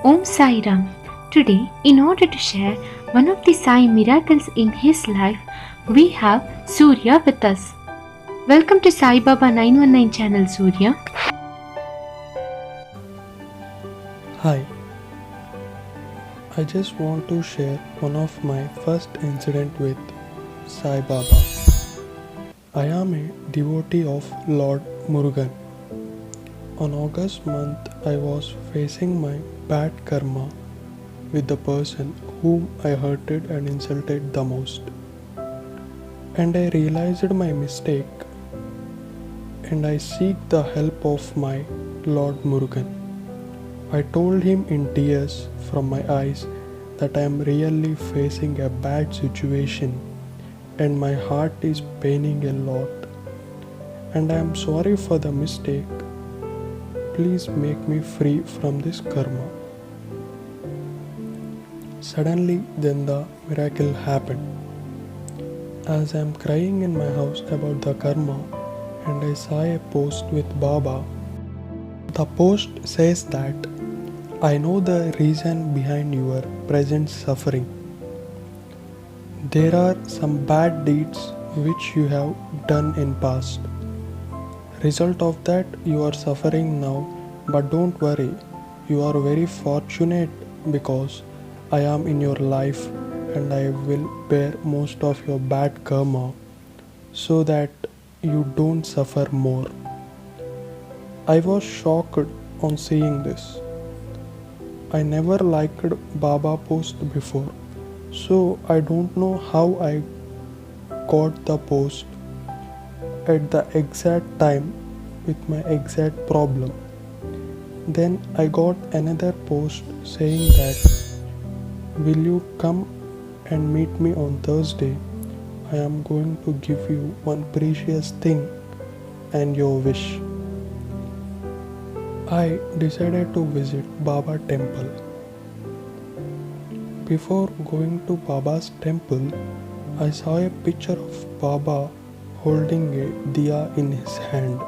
Om Sai Ram. Today, in order to share one of the Sai miracles in his life, we have Surya with us. Welcome to Sai Baba 919 channel, Surya. Hi, I just want to share one of my first incident with Sai Baba. I am a devotee of Lord Murugan. On August month, I was facing my bad karma with the person whom I hurted and insulted the most. And I realized my mistake and I seek the help of my Lord Murugan. I told him in tears from my eyes that I am really facing a bad situation and my heart is paining a lot. And I am sorry for the mistake. Please make me free from this karma. Suddenly, then the miracle happened. As I am crying in my house about the karma, and I saw a post with Baba. The post says that I know the reason behind your present suffering. There are some bad deeds which you have done in past. Result of that you are suffering now, but don't worry, you are very fortunate because I am in your life and I will bear most of your bad karma so that you don't suffer more. I was shocked on seeing this. I never liked Baba post before, so I don't know how I got the post at the exact time with my exact problem. Then I got another post saying that will you come and meet me on Thursday? I am going to give you one precious thing and your wish. I decided to visit Baba temple. Before going to Baba's temple, I saw a picture of Baba holding a diya in his hand.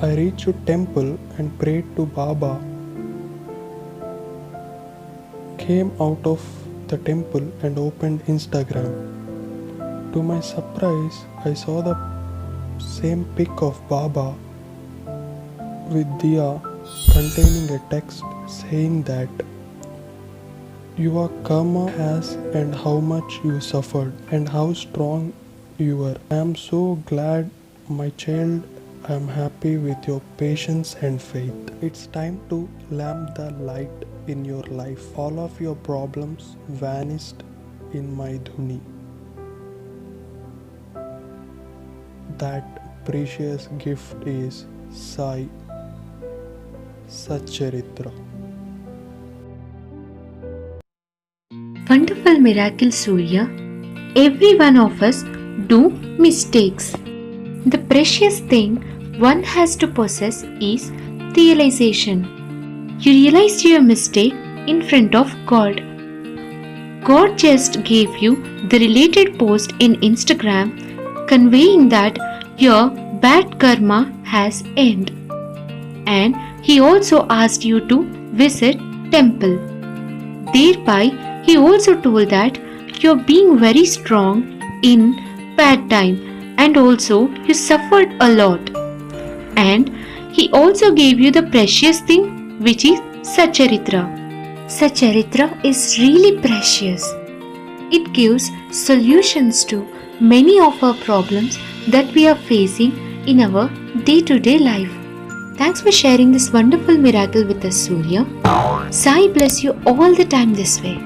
I reached the temple and prayed to Baba. Came out of the temple and opened Instagram. To my surprise, I saw the same pic of Baba with diya containing a text saying that your karma has and how much you suffered and how strong you were. I am so glad, my child. I am happy with your patience and faith. It's time to lamp the light in your life. All of your problems vanished in my dhuni. That precious gift is Sai Satcharitra. Wonderful miracle, Surya. Every one of us do mistakes. The precious thing one has to possess is realization. You realized your mistake in front of God. God just gave you the related post in Instagram conveying that your bad karma has ended. And he also asked you to visit temple. Thereby, he also told that you're being very strong in bad time and also you suffered a lot. And he also gave you the precious thing which is Satcharitra. Satcharitra is really precious. It gives solutions to many of our problems that we are facing in our day-to-day life. Thanks for sharing this wonderful miracle with us, Surya. Sai bless you all the time this way.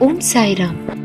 Om Sai Ram.